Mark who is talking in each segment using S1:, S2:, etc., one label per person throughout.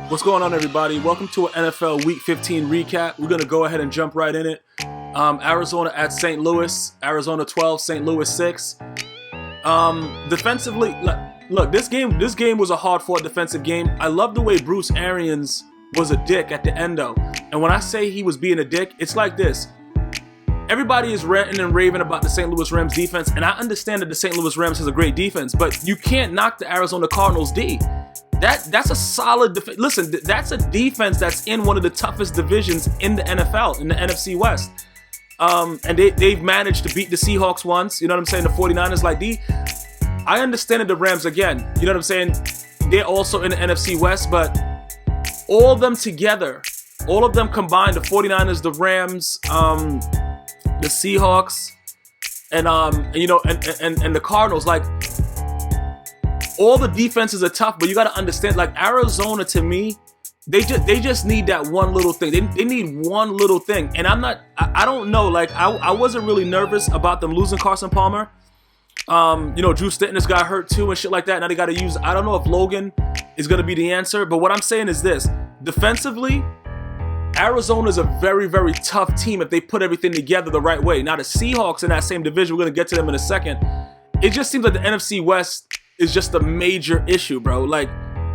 S1: What's going on, everybody? Welcome to an NFL Week 15 recap. We're going to go ahead and jump right in it. Arizona at St. Louis. Arizona 12, St. Louis 6. Defensively, look, this game was a hard-fought defensive game. I love the way Bruce Arians was a dick at the end, though. And when I say he was being a dick, it's like this. Everybody is ranting and raving about the St. Louis Rams defense, and I understand that the St. Louis Rams has a great defense, but you can't knock the Arizona Cardinals D. That's a solid defense. Listen, that's a defense that's in one of the toughest divisions in the NFL, in the NFC West. And they've managed to beat the Seahawks once, you know what I'm saying, the 49ers. Like, I understand that the Rams, again, you know what I'm saying, they're also in the NFC West, but all of them together, all of them combined, the 49ers, the Rams, the Seahawks, and the Cardinals, like, all the defenses are tough, but you got to understand, like, Arizona, to me, they just need that one little thing. They need one little thing. And I don't know, like, I wasn't really nervous about them losing Carson Palmer. Drew Stanton's got hurt too and shit like that. Now they got to use, I don't know if Logan is going to be the answer, but what I'm saying is this. Defensively, Arizona is a very, very tough team if they put everything together the right way. Now the Seahawks in that same division, we're going to get to them in a second. It just seems like the NFC West is just a major issue, bro. Like,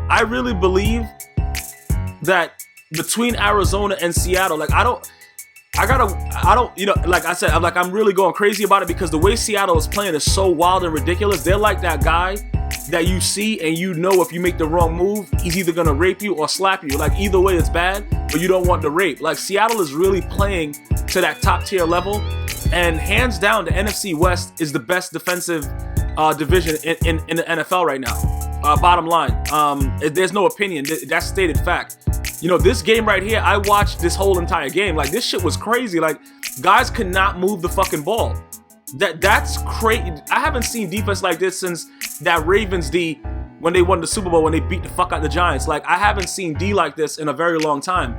S1: I really believe that between Arizona and Seattle, like, like I said, I'm really going crazy about it because the way Seattle is playing is so wild and ridiculous. They're like that guy that you see and you know if you make the wrong move, he's either gonna rape you or slap you. Like, either way it's bad, but you don't want the rape. Like, Seattle is really playing to that top tier level, and hands down, the NFC West is the best defensive division in the NFL right now. Bottom line, there's no opinion. That's stated fact. You know, this game right here, I watched this whole entire game. Like, this shit was crazy. Like, guys could not move the fucking ball. That's crazy. I haven't seen defense like this since that Ravens D when they won the Super Bowl, when they beat the fuck out the Giants. Like, I haven't seen D like this in a very long time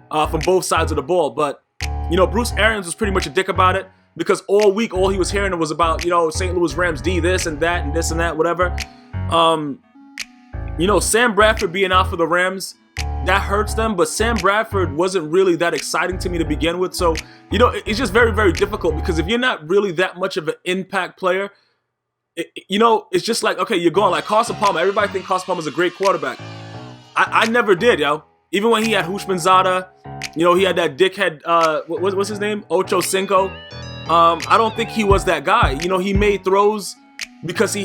S1: from both sides of the ball. But, you know, Bruce Arians was pretty much a dick about it because all week, all he was hearing was about, you know, St. Louis Rams D this and that and this and that, whatever. Sam Bradford being out for the Rams, that hurts them, but Sam Bradford wasn't really that exciting to me to begin with. So, you know, it's just very, very difficult because if you're not really that much of an impact player, it's just like, okay, you're going like Carson Palmer. Everybody think Carson Palmer's a great quarterback. I never did, yo. Even when he had Hushmanzada, you know, he had that dickhead, what's his name? Ocho Cinco. I don't think he was that guy. You know, he made throws because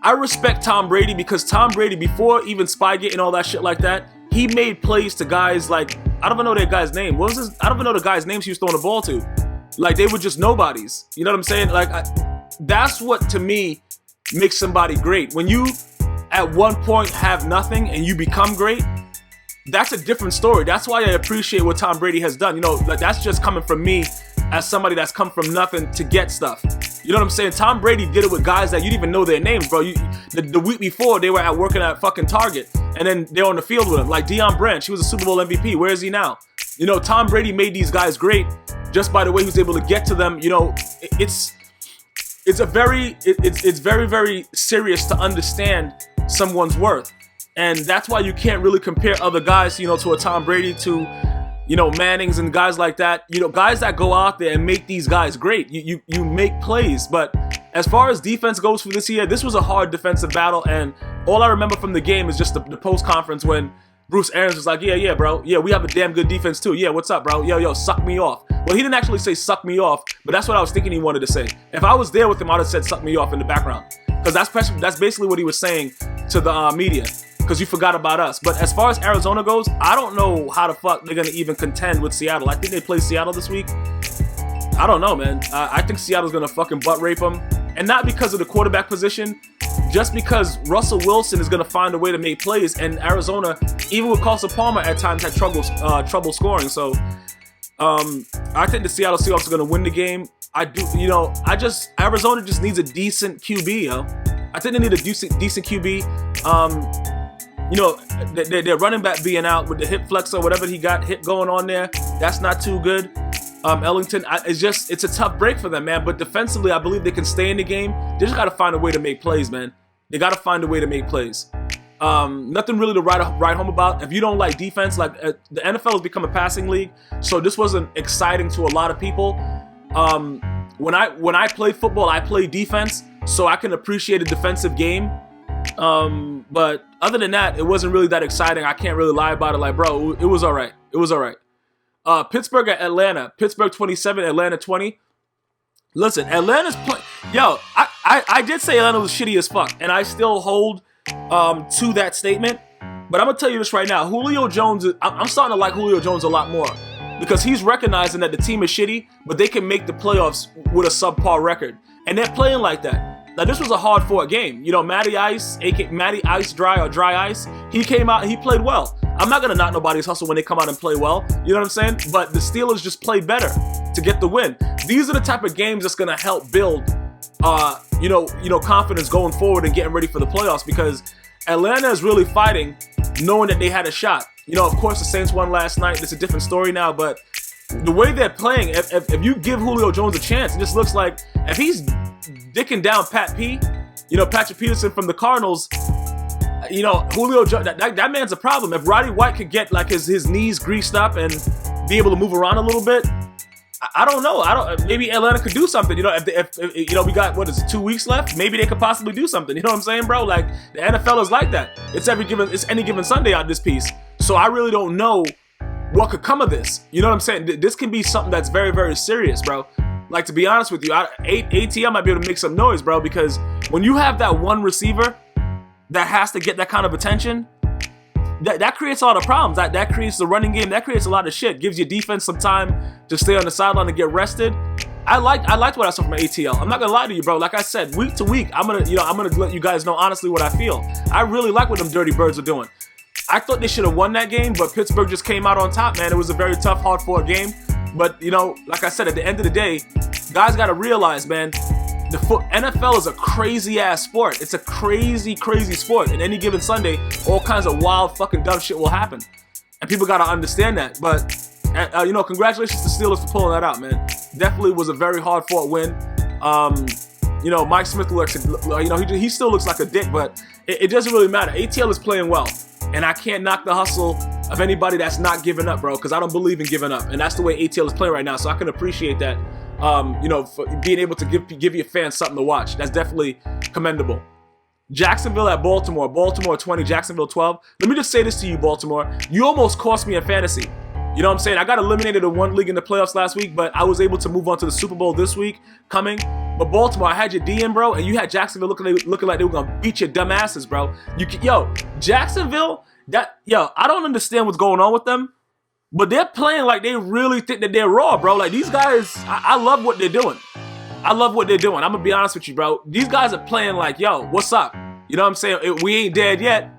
S1: I respect Tom Brady because Tom Brady, before even Spygate and all that shit like that, he made plays to guys like, I don't even know that guy's name. I don't even know the guy's names he was throwing the ball to. Like, they were just nobodies. You know what I'm saying? Like, that's what, to me, makes somebody great. When you, at one point, have nothing and you become great, that's a different story. That's why I appreciate what Tom Brady has done. You know, like, that's just coming from me as somebody that's come from nothing to get stuff. You know what I'm saying? Tom Brady did it with guys that you didn't even know their names, bro. The week before, they were working at fucking Target, and then they're on the field with him. Like Deion Branch, he was a Super Bowl MVP. Where is he now? You know, Tom Brady made these guys great just by the way he was able to get to them. You know, it's very, very serious to understand someone's worth, and that's why you can't really compare other guys, you know, to a Tom Brady, to, you know, Mannings and guys like that. You know, guys that go out there and make these guys great. You make plays. But as far as defense goes for this year, this was a hard defensive battle. And all I remember from the game is just the post-conference when Bruce Arians was like, yeah, bro. Yeah, we have a damn good defense too. Yeah, what's up, bro? Yo, suck me off. Well, he didn't actually say suck me off, but that's what I was thinking he wanted to say. If I was there with him, I would have said suck me off in the background. Because that's basically what he was saying to the media. Because you forgot about us. But as far as Arizona goes, I don't know how the fuck they're going to even contend with Seattle. I think they play Seattle this week. I don't know, man. I think Seattle's going to fucking butt rape them. And not because of the quarterback position, just because Russell Wilson is going to find a way to make plays. And Arizona, even with Carson Palmer, at times had trouble scoring. So I think the Seattle Seahawks are going to win the game. Arizona just needs a decent QB, yo. I think they need a decent QB. You know, their running back being out with the hip flexor, whatever he got hip going on there, that's not too good. Ellington, it's a tough break for them, man. But defensively, I believe they can stay in the game. They just got to find a way to make plays, man. They got to find a way to make plays. Nothing really to write home about. If you don't like defense, like the NFL has become a passing league, so this wasn't exciting to a lot of people. When I play football, I play defense, so I can appreciate a defensive game. But other than that, it wasn't really that exciting. I can't really lie about it. Like, bro, it was all right. It was all right. Pittsburgh at Atlanta. Pittsburgh 27, Atlanta 20. Listen, Atlanta's playing. Yo, I did say Atlanta was shitty as fuck, and I still hold to that statement. But I'm gonna tell you this right now. Julio Jones, I'm starting to like Julio Jones a lot more because he's recognizing that the team is shitty, but they can make the playoffs with a subpar record, and they're playing like that. Now, this was a hard-fought game. You know, Matty Ice, aka Matty Ice Dry or Dry Ice, he came out and he played well. I'm not going to knock nobody's hustle when they come out and play well. You know what I'm saying? But the Steelers just played better to get the win. These are the type of games that's going to help build, confidence going forward and getting ready for the playoffs, because Atlanta is really fighting, knowing that they had a shot. You know, of course, the Saints won last night. It's a different story now, but the way they're playing, if you give Julio Jones a chance, it just looks like if he's dicking down Patrick Peterson from the Cardinals, Julio Jones, that man's a problem. If Roddy White could get like his knees greased up and be able to move around a little bit, I don't know. Maybe Atlanta could do something. You know, if we got 2 weeks left, maybe they could possibly do something. You know what I'm saying, bro? Like, the NFL is like that. It's any given Sunday out this piece. So I really don't know what could come of this. You know what I'm saying? This can be something that's very, very serious, bro. Like, to be honest with you, ATL might be able to make some noise, bro, because when you have that one receiver that has to get that kind of attention, that creates a lot of problems. That creates the running game. That creates a lot of shit. Gives your defense some time to stay on the sideline and get rested. I liked what I saw from ATL. I'm not gonna lie to you, bro. Like I said, week to week, I'm gonna let you guys know honestly what I feel. I really like what them Dirty Birds are doing. I thought they should have won that game, but Pittsburgh just came out on top, man. It was a very tough, hard-fought game. But, like I said, at the end of the day, guys got to realize, man, the NFL is a crazy-ass sport. It's a crazy, crazy sport. And any given Sunday, all kinds of wild, fucking dumb shit will happen. And people got to understand that. But, congratulations to Steelers for pulling that out, man. Definitely was a very hard-fought win. Mike Smith looks, he still looks like a dick, but it doesn't really matter. ATL is playing well. And I can't knock the hustle of anybody that's not giving up, bro, because I don't believe in giving up. And that's the way ATL is playing right now. So I can appreciate that, for being able to give your fans something to watch. That's definitely commendable. Jacksonville at Baltimore. Baltimore 20, Jacksonville 12. Let me just say this to you, Baltimore. You almost cost me in fantasy. You know what I'm saying? I got eliminated in one league in the playoffs last week, but I was able to move on to the Super Bowl this week coming. But Baltimore, I had your D in, bro, and you had Jacksonville looking like they were going to beat your dumb asses, bro. Jacksonville, I don't understand what's going on with them, but they're playing like they really think that they're raw, bro. Like, these guys, I love what they're doing. I love what they're doing. I'm going to be honest with you, bro. These guys are playing like, yo, what's up? You know what I'm saying? We ain't dead yet.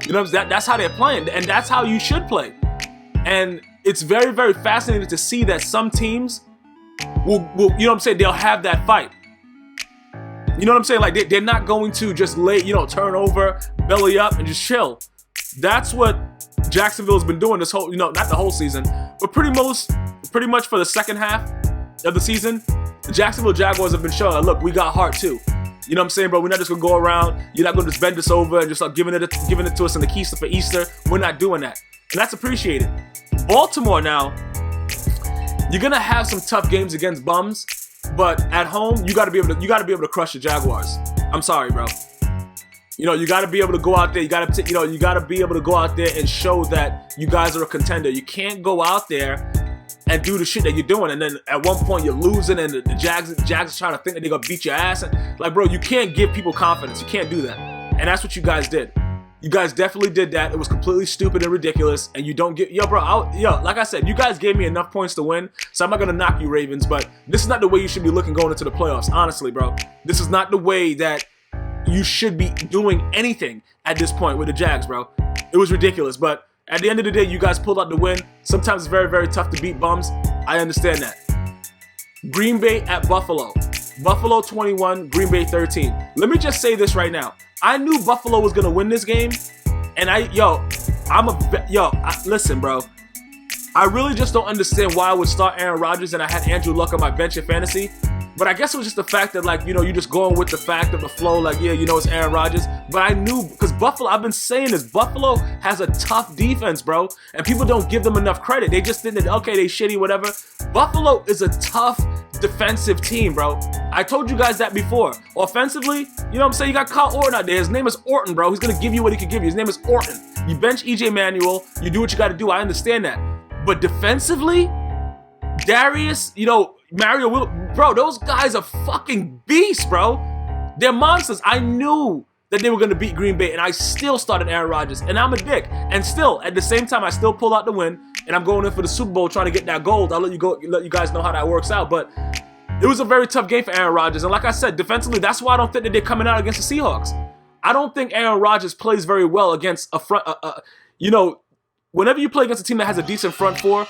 S1: You know what I'm saying? That's how they're playing, and that's how you should play. And it's very, very fascinating to see that some teams will you know what I'm saying, they'll have that fight. You know what I'm saying? Like, they're not going to just turn over, belly up, and just chill. That's what Jacksonville's been doing this whole, not the whole season, but pretty much for the second half of the season, the Jacksonville Jaguars have been showing, look, we got heart too. You know what I'm saying, bro? We're not just going to go around. You're not going to just bend us over and just start giving it to us in the keister for Easter. We're not doing that. And that's appreciated. Baltimore now, you're going to have some tough games against bums, but at home, you got to be able to crush the Jaguars. I'm sorry, bro. You got to be able to go out there. You got to be able to go out there and show that you guys are a contender. You can't go out there and do the shit that you're doing, and then at one point you're losing, and the Jags are trying to think that they're gonna beat your ass. Like, bro, you can't give people confidence. You can't do that, and that's what you guys did. You guys definitely did that. It was completely stupid and ridiculous, and you don't get, like I said, you guys gave me enough points to win, so I'm not gonna knock you, Ravens, but this is not the way you should be looking going into the playoffs. Honestly, bro, this is not the way that you should be doing anything at this point with the Jags, bro. It was ridiculous, but at the end of the day, you guys pulled out the win. Sometimes it's very, very tough to beat bums. I understand that. Green Bay at Buffalo. Buffalo 21, Green Bay 13. Let me just say this right now. I knew Buffalo was going to win this game. And listen, bro. I really just don't understand why I would start Aaron Rodgers and I had Andrew Luck on my bench in fantasy. But I guess it was just the fact that, like, you know, you just going with the fact of the flow, like, yeah, you know, it's Aaron Rodgers. But I knew, because Buffalo, I've been saying this, Buffalo has a tough defense, bro. And people don't give them enough credit. They just think that, okay, they shitty, whatever. Buffalo is a tough defensive team, bro. I told you guys that before. Offensively, you know what I'm saying? You got Kyle Orton out there. His name is Orton, bro. He's going to give you what he can give you. His name is Orton. You bench EJ Manuel. You do what you got to do. I understand that. But defensively, Darius, you know, Mario, bro, those guys are fucking beasts, bro. They're monsters. I knew that they were going to beat Green Bay, and I still started Aaron Rodgers, and I'm a dick. And still, at the same time, I still pull out the win, and I'm going in for the Super Bowl trying to get that gold. I'll let you guys know how that works out, but it was a very tough game for Aaron Rodgers, and like I said, defensively, that's why I don't think that they're coming out against the Seahawks. I don't think Aaron Rodgers plays very well against a front, you know, whenever you play against a team that has a decent front four,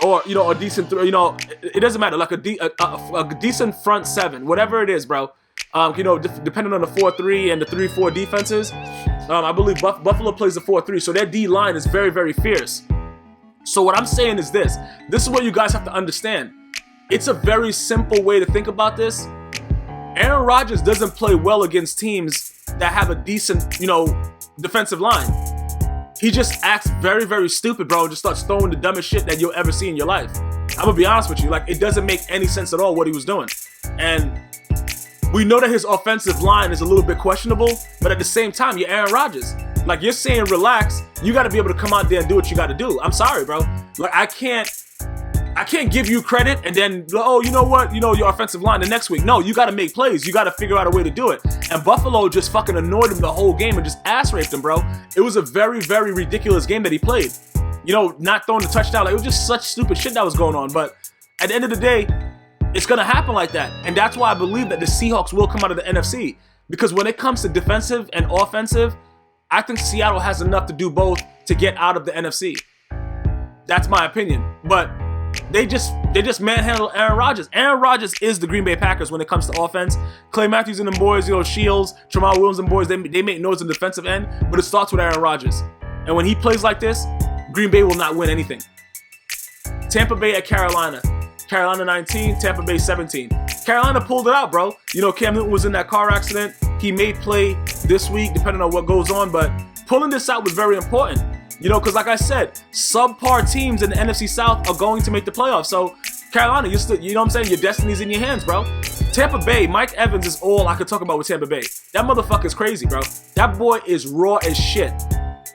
S1: or, you know, a decent, you know, it doesn't matter, like a decent front seven, whatever it is, bro. You know, depending on the 4-3 and the 3-4 defenses, I believe Buffalo plays the 4-3, so their D-line is very, very fierce. So what I'm saying is this is what you guys have to understand. It's a very simple way to think about this. Aaron Rodgers doesn't play well against teams that have a decent, you know, defensive line. He just acts very, very stupid, bro, and just starts throwing the dumbest shit that you'll ever see in your life. I'm gonna be honest with you, like, it doesn't make any sense at all what he was doing. And we know that his offensive line is a little bit questionable, but at the same time, you're Aaron Rodgers. Like, you're saying relax, you gotta be able to come out there and do what you gotta do. I'm sorry, bro. Like, I can't give you credit and then, oh, you know what, you know, your offensive line the next week. No, you gotta make plays. You gotta figure out a way to do it. And Buffalo just fucking annoyed him the whole game and just ass raped him, bro. It was a very, very ridiculous game that he played. You know, not throwing the touchdown. Like, it was just such stupid shit that was going on. But at the end of the day, it's gonna happen like that. And that's why I believe that the Seahawks will come out of the NFC. Because when it comes to defensive and offensive, I think Seattle has enough to do both to get out of the NFC. That's my opinion. But they just manhandle Aaron Rodgers. Aaron Rodgers is the Green Bay Packers when it comes to offense. Clay Matthews and them boys, you know, Shields, Jamal Williams and boys, they make noise in the defensive end, but it starts with Aaron Rodgers. And when he plays like this, Green Bay will not win anything. Tampa Bay at Carolina. Carolina 19, Tampa Bay 17. Carolina pulled it out, bro. You know, Cam Newton was in that car accident. He may play this week, depending on what goes on, but pulling this out was very important. You know, because like I said, subpar teams in the NFC South are going to make the playoffs. So, Carolina, you know what I'm saying? Your destiny's in your hands, bro. Tampa Bay, Mike Evans is all I could talk about with Tampa Bay. That motherfucker's crazy, bro. That boy is raw as shit.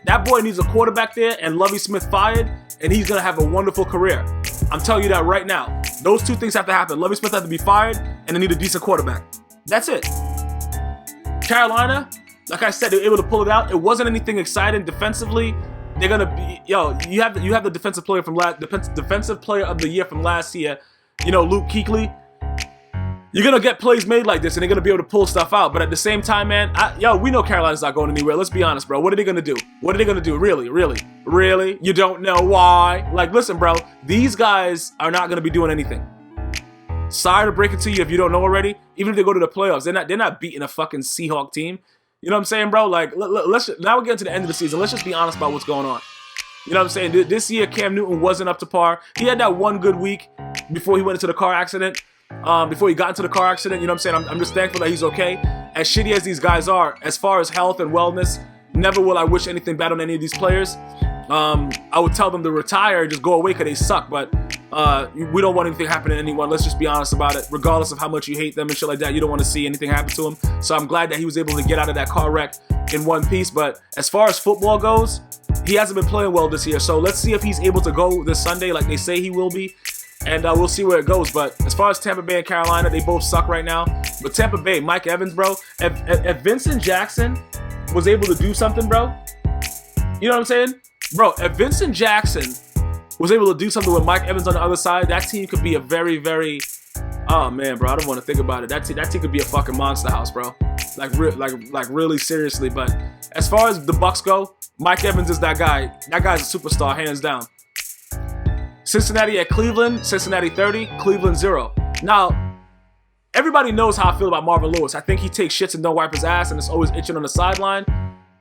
S1: That boy needs a quarterback there and Lovie Smith fired, and he's going to have a wonderful career. I'm telling you that right now. Those two things have to happen. Lovie Smith has to be fired, and they need a decent quarterback. That's it. Carolina, like I said, they were able to pull it out. It wasn't anything exciting defensively. They're gonna be, you have the defensive player of the year from last year, you know, Luke Kuechly. You're gonna get plays made like this, and they're gonna be able to pull stuff out. But at the same time, man, we know Carolina's not going anywhere. Let's be honest, bro. What are they gonna do? What are they gonna do? Really? You don't know why? Like, listen, bro. These guys are not gonna be doing anything. Sorry to break it to you if you don't know already. Even if they go to the playoffs, they're not beating a fucking Seahawk team. You know what I'm saying, bro? Like, now we're getting to the end of the season. Let's just be honest about what's going on. You know what I'm saying? This year, Cam Newton wasn't up to par. He had that one good week before he went into the car accident. Before he got into the car accident, you know what I'm saying? I'm just thankful that he's okay. As shitty as these guys are, as far as health and wellness, never will I wish anything bad on any of these players. I would tell them to retire and just go away because they suck, but we don't want anything happening to anyone. Let's just be honest about it. Regardless of how much you hate them and shit like that, you don't want to see anything happen to him. So I'm glad that he was able to get out of that car wreck in one piece. But as far as football goes, he hasn't been playing well this year. So let's see if he's able to go this Sunday like they say he will be. And we'll see where it goes. But as far as Tampa Bay and Carolina, they both suck right now. But Tampa Bay, Mike Evans, bro. If Vincent Jackson was able to do something, bro, you know what I'm saying? Bro, if Vincent Jackson was able to do something with Mike Evans on the other side, that team could be a very, very... Oh, man, bro, I don't want to think about it. That team could be a fucking monster house, bro. Like really seriously. But as far as the Bucs go, Mike Evans is that guy. That guy's a superstar, hands down. Cincinnati at Cleveland. Cincinnati 30, Cleveland 0. Now, everybody knows how I feel about Marvin Lewis. I think he takes shits and don't wipe his ass and is always itching on the sideline.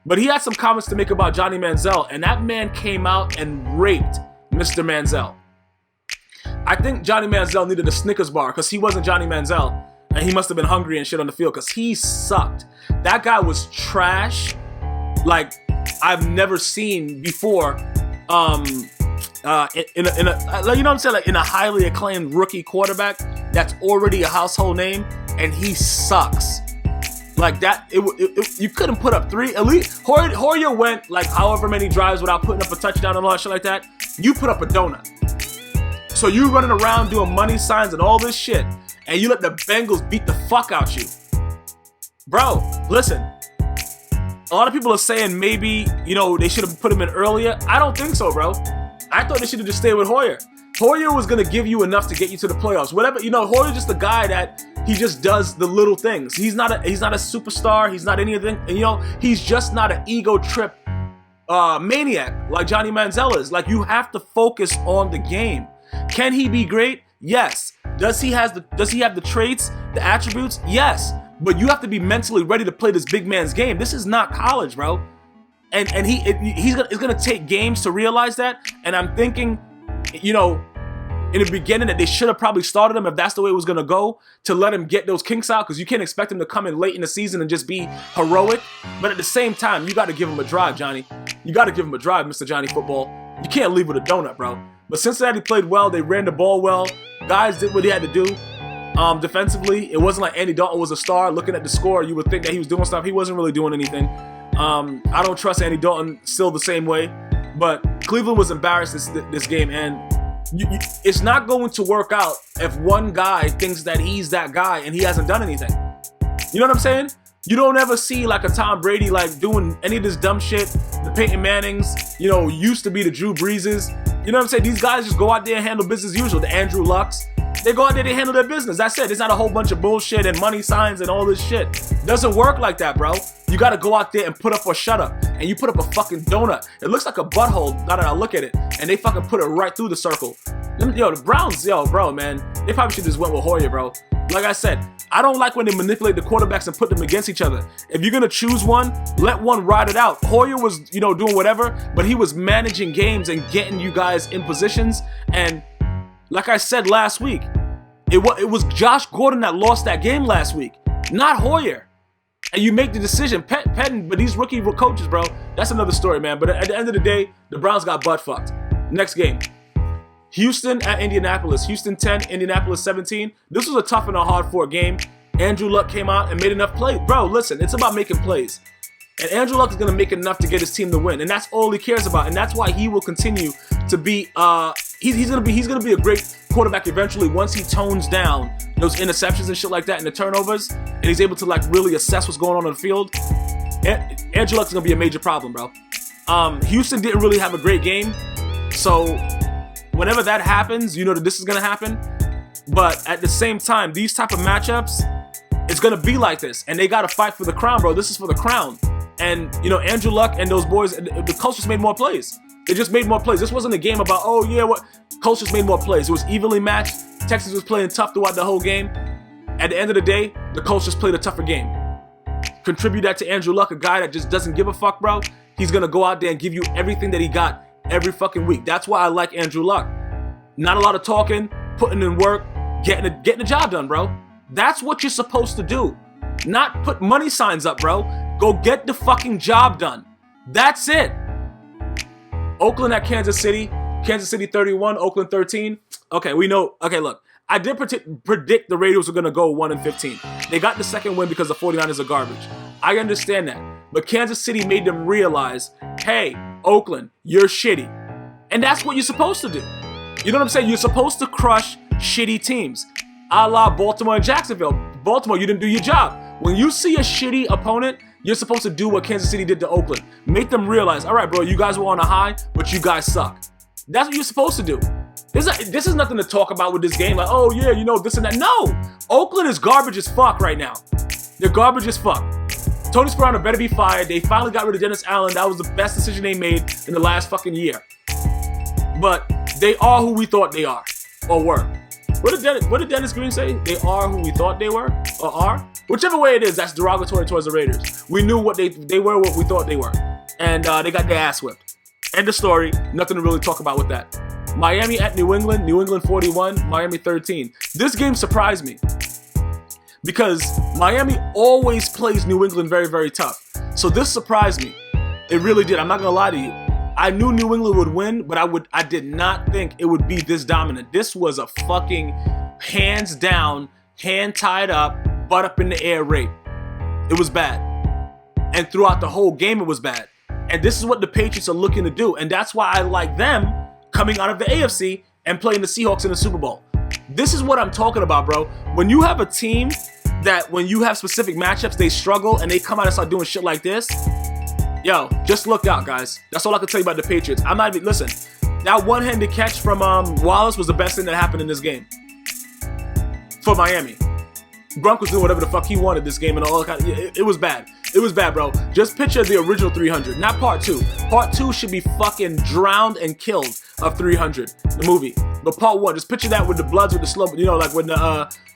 S1: But he had some comments to make about Johnny Manziel, and that man came out and raped Mr. Manziel. I think Johnny Manziel needed a Snickers bar because he wasn't Johnny Manziel. And he must have been hungry and shit on the field because he sucked. That guy was trash like I've never seen before. In a you know what I'm saying, like in a highly acclaimed rookie quarterback that's already a household name, and he sucks. Like that, you couldn't put up 3. At least Hoyer went like however many drives without putting up a touchdown and all that shit like that. You put up a donut. So you running around doing money signs and all this shit, and you let the Bengals beat the fuck out you. Bro, listen. A lot of people are saying maybe, you know, they should have put him in earlier. I don't think so, bro. I thought they should have just stayed with Hoyer. Hoyer was going to give you enough to get you to the playoffs. Whatever, you know, Hoyer's just the guy that he just does the little things. He's not a superstar. He's not anything. And, you know, he's just not an ego trip maniac like Johnny Manziel is. Like, you have to focus on the game. Can he be great? Yes. Does he have the traits, the attributes? Yes. But you have to be mentally ready to play this big man's game. This is not college, bro. And it's gonna take games to realize that. And I'm thinking, you know, in the beginning that they should have probably started him if that's the way it was gonna go, to let him get those kinks out, because you can't expect him to come in late in the season and just be heroic. But at the same time, you got to give him a drive, Johnny. You got to give him a drive, Mr. Johnny Football. You can't leave with a donut, bro. But Cincinnati played well. They ran the ball well. Guys did what he had to do. Defensively, it wasn't like Andy Dalton was a star. Looking at the score, you would think that he was doing stuff. He wasn't really doing anything. I don't trust Andy Dalton still the same way. But Cleveland was embarrassed this game, and it's not going to work out if one guy thinks that he's that guy and he hasn't done anything. You know what I'm saying? You don't ever see like a Tom Brady like doing any of this dumb shit. The Peyton Mannings, you know, used to be the Drew Breeses. You know what I'm saying? These guys just go out there and handle business as usual. The Andrew Lucks. They go out there, they handle their business. That's it. It's not a whole bunch of bullshit and money signs and all this shit. Doesn't work like that, bro. You got to go out there and put up or shut up. And you put up a fucking donut. It looks like a butthole now that I look at it. And they fucking put it right through the circle. Yo, the Browns, yo, bro, man. They probably should just went with Hoyer, bro. Like I said, I don't like when they manipulate the quarterbacks and put them against each other. If you're going to choose one, let one ride it out. Hoyer was, you know, doing whatever, but he was managing games and getting you guys in positions. And like I said last week, it was Josh Gordon that lost that game last week, not Hoyer. And you make the decision, Pettin, but these rookie coaches, bro, that's another story, man. But at the end of the day, the Browns got butt fucked. Next game. Houston at Indianapolis. Houston 10, Indianapolis 17. This was a tough and a hard-fought game. Andrew Luck came out and made enough plays. Bro, listen, it's about making plays. And Andrew Luck is going to make enough to get his team to win. And that's all he cares about. And that's why he will continue to be, he's going to be a great quarterback eventually once he tones down those interceptions and shit like that and the turnovers. And he's able to like really assess what's going on the field. Andrew Luck is going to be a major problem, bro. Houston didn't really have a great game. So whenever that happens, you know that this is going to happen. But at the same time, these type of matchups, it's going to be like this. And they got to fight for the crown, bro. This is for the crown. And, you know, Andrew Luck and those boys, the Colts just made more plays. They just made more plays. This wasn't a game about, oh, yeah, what? Colts just made more plays. It was evenly matched. Texas was playing tough throughout the whole game. At the end of the day, the Colts just played a tougher game. Contribute that to Andrew Luck, a guy that just doesn't give a fuck, bro. He's going to go out there and give you everything that he got every fucking week. That's why I like Andrew Luck. Not a lot of talking, putting in work, getting the job done, bro. That's what you're supposed to do. Not put money signs up, bro. Go get the fucking job done. That's it. Oakland at Kansas City. Kansas City 31, Oakland 13. Okay, we know. Okay, look. I did predict the Raiders were going to go 1-15. They got the second win because the 49ers are garbage. I understand that. But Kansas City made them realize, hey, Oakland, you're shitty. And that's what you're supposed to do. You know what I'm saying? You're supposed to crush shitty teams. A la Baltimore and Jacksonville. Baltimore, you didn't do your job. When you see a shitty opponent, you're supposed to do what Kansas City did to Oakland. Make them realize, all right, bro, you guys were on a high, but you guys suck. That's what you're supposed to do. This is nothing to talk about with this game. Like, oh, yeah, you know, this and that. No. Oakland is garbage as fuck right now. They're garbage as fuck. Tony Sparano better be fired. They finally got rid of Dennis Allen. That was the best decision they made in the last fucking year. But they are who we thought they are or were. What did Dennis Green say? They are who we thought they were or are? Whichever way it is, that's derogatory towards the Raiders. We knew what they were what we thought they were. And they got their ass whipped. End of story. Nothing to really talk about with that. Miami at New England. New England 41, Miami 13. This game surprised me because Miami always plays New England very, very tough. So this surprised me. It really did. I'm not going to lie to you. I knew New England would win, but I did not think it would be this dominant. This was a fucking hands down, hand tied up, butt up in the air rape. It was bad. And throughout the whole game, it was bad. And this is what the Patriots are looking to do. And that's why I like them coming out of the AFC and playing the Seahawks in the Super Bowl. This is what I'm talking about, bro. When you have a team that when you have specific matchups, they struggle and they come out and start doing shit like this, yo, just look out, guys. That's all I can tell you about the Patriots. I'm not even, listen, that one-handed catch from Wallace was the best thing that happened in this game for Miami. Gronk was doing whatever the fuck he wanted this game and all that kind of, it was bad. It was bad, bro. Just picture the original 300, not part 2. Part 2 should be fucking drowned and killed of 300, the movie. But part 1, just picture that with the bloods, with the slow, you know, like when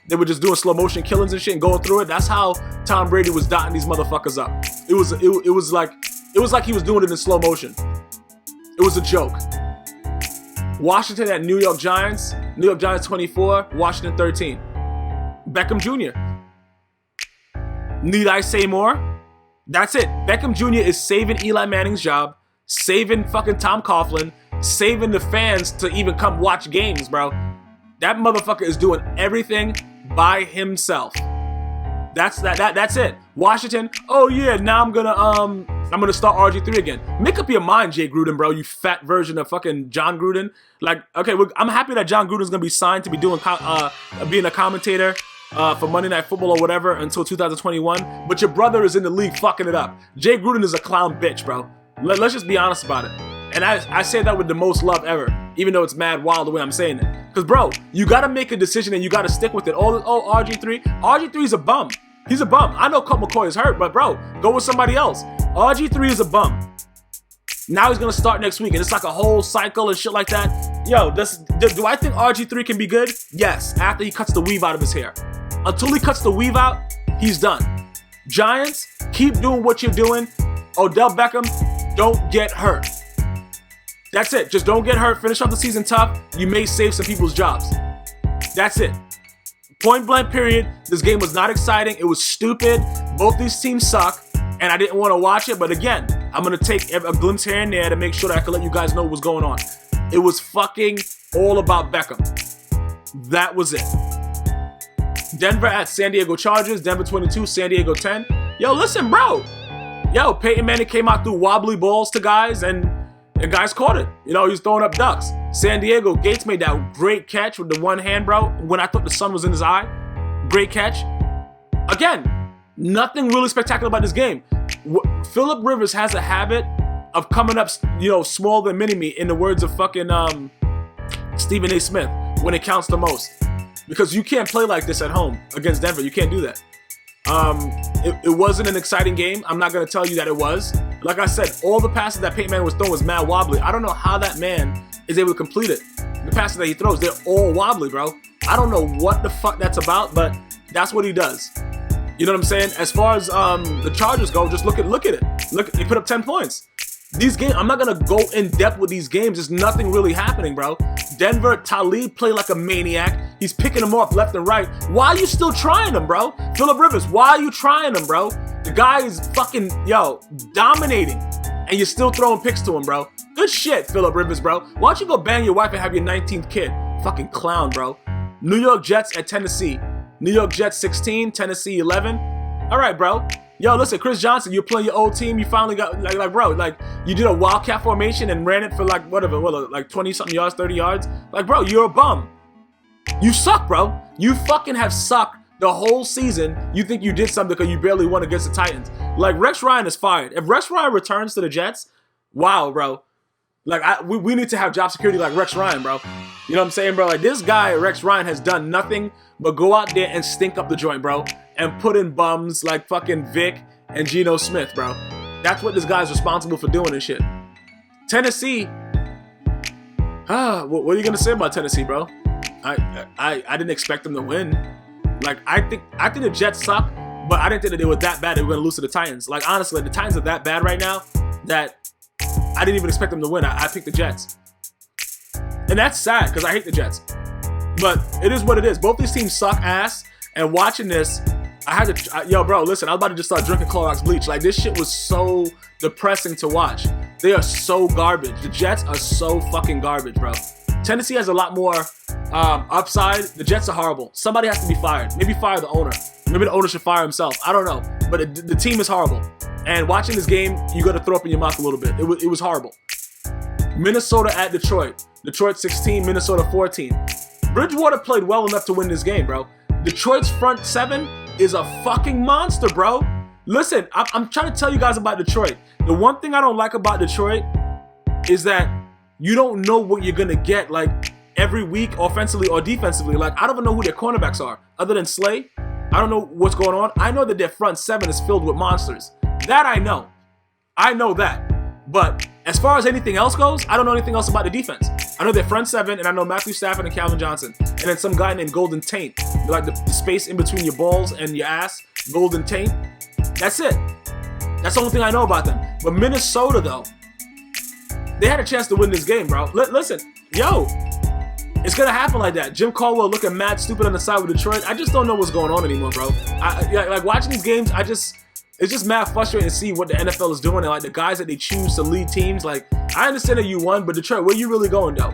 S1: they were just doing slow motion killings and shit and going through it. That's how Tom Brady was dotting these motherfuckers up. It was like he was doing it in slow motion. It was a joke. Washington at New York Giants. New York Giants 24, Washington 13. Beckham Jr. Need I say more? That's it. Beckham Jr. is saving Eli Manning's job, saving fucking Tom Coughlin, saving the fans to even come watch games, bro. That motherfucker is doing everything by himself. That's it. Washington, oh yeah, now I'm gonna start RG3 again. Make up your mind, Jay Gruden, bro, you fat version of fucking John Gruden. Like, okay, I'm happy that John Gruden's gonna be signed to be doing being a commentator for Monday Night Football or whatever until 2021. But your brother is in the league fucking it up. Jay Gruden is a clown bitch, bro. Let's just be honest about it. And I say that with the most love ever, even though it's mad wild the way I'm saying it. Because, bro, you got to make a decision and you got to stick with it. Oh, RG3 is a bum. He's a bum. I know Colt McCoy is hurt, but, bro, go with somebody else. RG3 is a bum. Now he's going to start next week, and it's like a whole cycle and shit like that. Yo, do I think RG3 can be good? Yes, after he cuts the weave out of his hair. Until he cuts the weave out, he's done. Giants, keep doing what you're doing. Odell Beckham, don't get hurt. That's it. Just don't get hurt. Finish off the season tough. You may save some people's jobs. That's it. Point blank period. This game was not exciting. It was stupid. Both these teams suck. And I didn't want to watch it. But again, I'm going to take a glimpse here and there to make sure that I can let you guys know what's going on. It was fucking all about Beckham. That was it. Denver at San Diego Chargers. Denver 22, San Diego 10. Yo, listen, bro. Yo, Peyton Manning came out through wobbly balls to guys and guys caught it. You know, he was throwing up ducks. San Diego, Gates made that great catch with the one hand, bro, when I thought the sun was in his eye. Great catch. Again, nothing really spectacular about this game. Phillip Rivers has a habit of coming up, you know, small than mini-me, in the words of fucking Stephen A. Smith, when it counts the most. Because you can't play like this at home against Denver. You can't do that. It wasn't an exciting game. I'm not going to tell you that it was. Like I said, all the passes that Peyton Manning was throwing was mad wobbly. I don't know how that man is able to complete it. The passes that he throws, they're all wobbly, bro. I don't know what the fuck that's about, but that's what he does. You know what I'm saying? As far as the Chargers go, just look at it. Look, they put up 10 points. These games, I'm not going to go in depth with these games. There's nothing really happening, bro. Denver, Talib played like a maniac. He's picking them off left and right. Why are you still trying them, bro? Phillip Rivers, why are you trying them, bro? The guy is fucking, dominating. And you're still throwing picks to him, bro. Good shit, Phillip Rivers, bro. Why don't you go bang your wife and have your 19th kid? Fucking clown, bro. New York Jets at Tennessee. New York Jets 16, Tennessee 11. All right, bro. Yo, listen, Chris Johnson, you're playing your old team. You finally got, bro, you did a wildcat formation and ran it for, like 20-something yards, 30 yards. Like, bro, you're a bum. You suck, bro. You fucking have sucked the whole season. You think you did something because you barely won against the Titans. Like, Rex Ryan is fired. If Rex Ryan returns to the Jets, wow, bro. Like, we need to have job security like Rex Ryan, bro. You know what I'm saying, bro? Like, this guy, Rex Ryan, has done nothing but go out there and stink up the joint, bro. And put in bums like fucking Vic and Geno Smith, bro. That's what this guy's responsible for doing and shit. Tennessee. What are you going to say about Tennessee, bro? I didn't expect them to win. Like, I think the Jets suck, but I didn't think that they were that bad they were going to lose to the Titans. Like, honestly, the Titans are that bad right now that I didn't even expect them to win. I picked the Jets. And that's sad because I hate the Jets. But it is what it is. Both these teams suck ass. And watching this, I had to, yo, bro, listen, I was about to just start drinking Clorox bleach. Like, this shit was so depressing to watch. They are so garbage. The Jets are so fucking garbage, bro. Tennessee has a lot more upside. The Jets are horrible. Somebody has to be fired. Maybe fire the owner. Maybe the owner should fire himself. I don't know. But the team is horrible. And watching this game, you got to throw up in your mouth a little bit. It was horrible. Minnesota at Detroit. Detroit 16, Minnesota 14. Bridgewater played well enough to win this game, bro. Detroit's front seven is a fucking monster, bro. Listen, I'm trying to tell you guys about Detroit. The one thing I don't like about Detroit is that you don't know what you're going to get, like, every week, offensively or defensively. Like, I don't even know who their cornerbacks are, other than Slay. I don't know what's going on. I know that their front seven is filled with monsters. That I know. I know that. But as far as anything else goes, I don't know anything else about the defense. I know their front seven, and I know Matthew Stafford and Calvin Johnson. And then some guy named Golden Taint. Like the space in between your balls and your ass. Golden Taint. That's it. That's the only thing I know about them. But Minnesota, though, they had a chance to win this game, bro. Listen, yo, it's going to happen like that. Jim Caldwell looking mad stupid on the side with Detroit. I just don't know what's going on anymore, bro. Like watching these games, it's just mad frustrating to see what the NFL is doing and like the guys that they choose to lead teams. Like, I understand that you won, but Detroit, where you really going, though?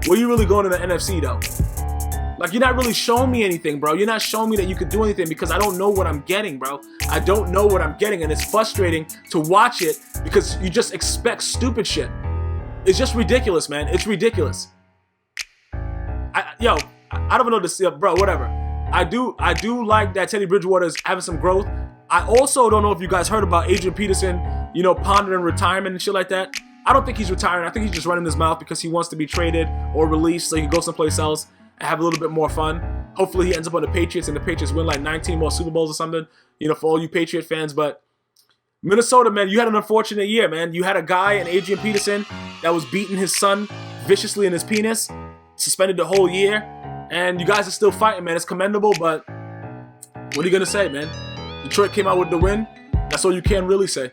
S1: Where you really going in the NFC, though? Like, you're not really showing me anything, bro. You're not showing me that you could do anything because I don't know what I'm getting, bro. I don't know what I'm getting, and it's frustrating to watch it because you just expect stupid shit. It's just ridiculous, man. It's ridiculous. I don't know this, bro, whatever. I do like that Teddy Bridgewater is having some growth. I also don't know if you guys heard about Adrian Peterson, pondering retirement and shit like that. I don't think he's retiring. I think he's just running his mouth because he wants to be traded or released so he can go someplace else and have a little bit more fun. Hopefully he ends up on the Patriots and the Patriots win like 19 more Super Bowls or something, for all you Patriot fans. But Minnesota, man, you had an unfortunate year, man. You had a guy in Adrian Peterson that was beating his son viciously in his penis, suspended the whole year, and you guys are still fighting, man. It's commendable, but what are you going to say, man? Detroit came out with the win. That's all you can really say.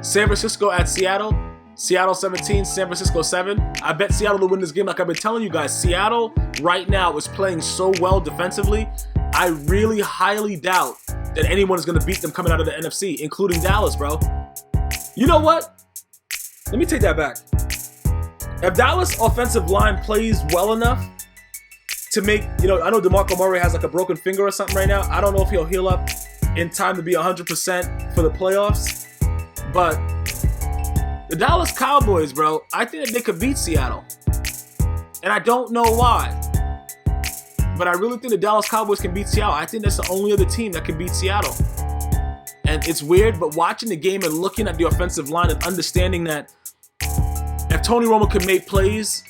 S1: San Francisco at Seattle. Seattle 17, San Francisco 7. I bet Seattle will win this game. Like I've been telling you guys, Seattle right now is playing so well defensively. I really highly doubt that anyone is going to beat them coming out of the NFC, including Dallas, bro. You know what? Let me take that back. If Dallas offensive line plays well enough to make, I know DeMarco Murray has like a broken finger or something right now. I don't know if he'll heal up in time to be 100% for the playoffs. But the Dallas Cowboys, bro, I think that they could beat Seattle. And I don't know why. But I really think the Dallas Cowboys can beat Seattle. I think that's the only other team that can beat Seattle. And it's weird, but watching the game and looking at the offensive line and understanding that if Tony Romo can make plays,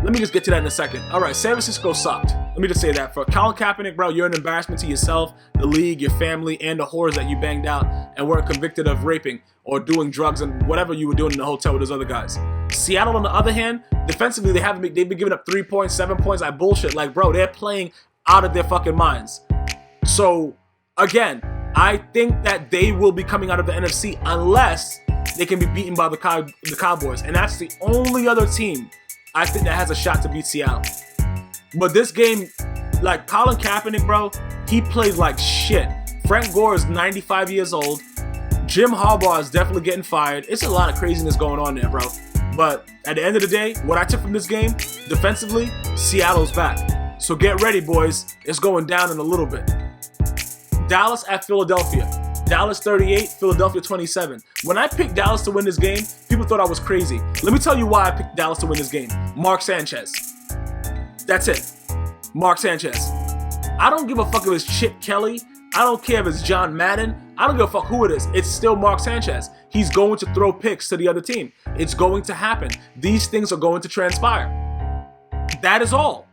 S1: let me just get to that in a second. All right, San Francisco sucked. Let me just say that. For Colin Kaepernick, bro, you're an embarrassment to yourself, the league, your family, and the whores that you banged out and weren't convicted of raping or doing drugs and whatever you were doing in the hotel with those other guys. Seattle, on the other hand, defensively, they've been giving up 3 points, 7 points. Like, bullshit. Like, bro, they're playing out of their fucking minds. So, again, I think that they will be coming out of the NFC unless they can be beaten by the Cowboys. And that's the only other team I think that has a shot to beat Seattle. But this game, like Colin Kaepernick, bro, he played like shit. Frank Gore is 95 years old. Jim Harbaugh is definitely getting fired. It's a lot of craziness going on there, bro. But at the end of the day, what I took from this game, defensively, Seattle's back. So get ready, boys. It's going down in a little bit. Dallas at Philadelphia. Dallas 38, Philadelphia 27. When I picked Dallas to win this game, people thought I was crazy. Let me tell you why I picked Dallas to win this game. Mark Sanchez. That's it. Mark Sanchez. I don't give a fuck if it's Chip Kelly. I don't care if it's John Madden. I don't give a fuck who it is. It's still Mark Sanchez. He's going to throw picks to the other team. It's going to happen. These things are going to transpire. That is all.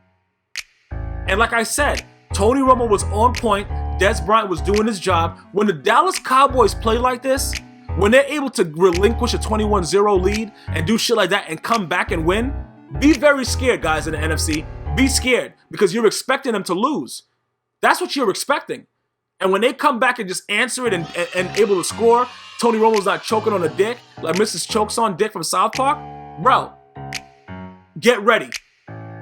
S1: And like I said, Tony Romo was on point. Des Bryant was doing his job. When the Dallas Cowboys play like this, when they're able to relinquish a 21-0 lead and do shit like that and come back and win, be very scared, guys, in the NFC. Be scared because you're expecting them to lose. That's what you're expecting. And when they come back and just answer it and able to score Tony Romo's not choking on a dick like Mrs. Chokes on Dick from South Park, bro, get ready.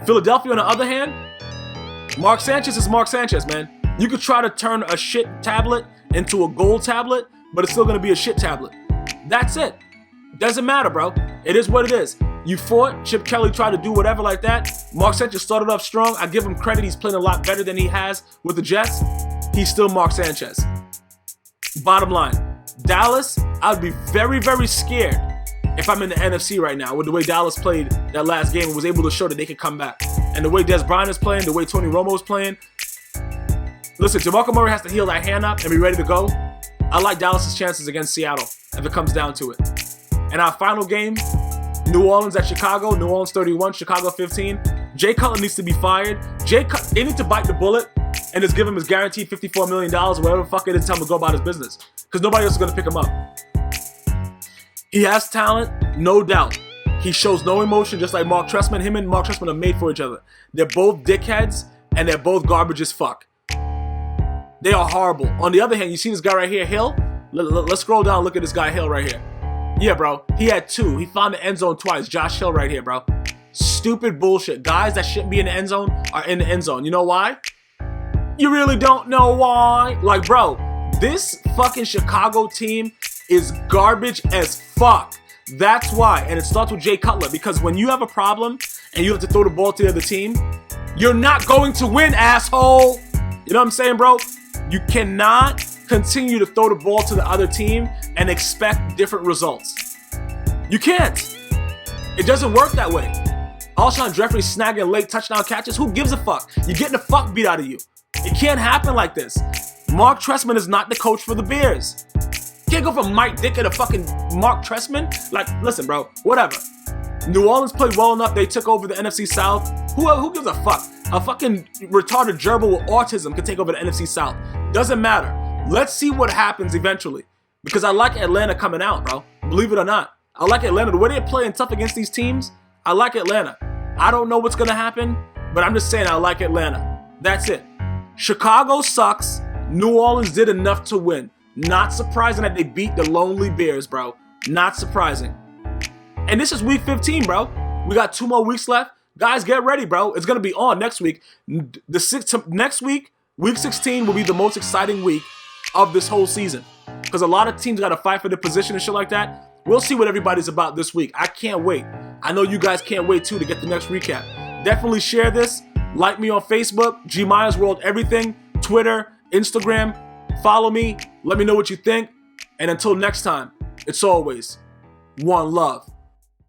S1: Philadelphia, on the other hand, Mark Sanchez is Mark Sanchez, man. You could try to turn a shit tablet into a gold tablet, but it's still going to be a shit tablet. That's it. Doesn't matter, bro. It is what it is. You fought. Chip Kelly tried to do whatever like that. Mark Sanchez started off strong. I give him credit. He's playing a lot better than he has with the Jets. He's still Mark Sanchez. Bottom line, Dallas, I would be very, very scared if I'm in the NFC right now with the way Dallas played that last game and was able to show that they could come back. And the way Des Bryant is playing, the way Tony Romo is playing. Listen, DeMarco Murray has to heal that hand up and be ready to go. I like Dallas's chances against Seattle if it comes down to it. And our final game, New Orleans at Chicago. New Orleans 31, Chicago 15. Jay Cutler needs to be fired. They need to bite the bullet and just give him his guaranteed $54 million or whatever the fuck it is, tell him to go about his business. Because nobody else is going to pick him up. He has talent, no doubt. He shows no emotion, just like Mark Trestman. Him and Mark Trestman are made for each other. They're both dickheads, and they're both garbage as fuck. They are horrible. On the other hand, you see this guy right here, Hill? Let's scroll down and look at this guy, Hill, right here. Yeah, bro. He had 2. He found the end zone twice. Josh Hill right here, bro. Stupid bullshit. Guys that shouldn't be in the end zone are in the end zone. You know why? You really don't know why? Like, bro, this fucking Chicago team is garbage as fuck. That's why. And it starts with Jay Cutler. Because when you have a problem and you have to throw the ball to the other team, you're not going to win, asshole. You know what I'm saying, bro? You cannot continue to throw the ball to the other team and expect different results. You can't. It doesn't work that way. Alshon Jeffrey snagging late touchdown catches. Who gives a fuck? You're getting the fuck beat out of you. It can't happen like this. Mark Trestman is not the coach for the Bears. You can't go from Mike Dick to fucking Mark Trestman. Like, listen, bro, whatever. New Orleans played well enough. They took over the NFC South. Who gives a fuck? A fucking retarded gerbil with autism can take over the NFC South. Doesn't matter. Let's see what happens eventually. Because I like Atlanta coming out, bro. Believe it or not. I like Atlanta. The way they're playing tough against these teams, I like Atlanta. I don't know what's going to happen, but I'm just saying I like Atlanta. That's it. Chicago sucks. New Orleans did enough to win. Not surprising that they beat the lonely Bears, bro. Not surprising. And this is week 15, bro. We got 2 more weeks left. Guys, get ready, bro. It's going to be on next week. Next week, week 16 will be the most exciting week of this whole season. Because a lot of teams got to fight for their position and shit like that. We'll see what everybody's about this week. I can't wait. I know you guys can't wait, too, to get the next recap. Definitely share this. Like me on Facebook, GmiasWorld everything, Twitter, Instagram. Follow me. Let me know what you think. And until next time, it's always one love.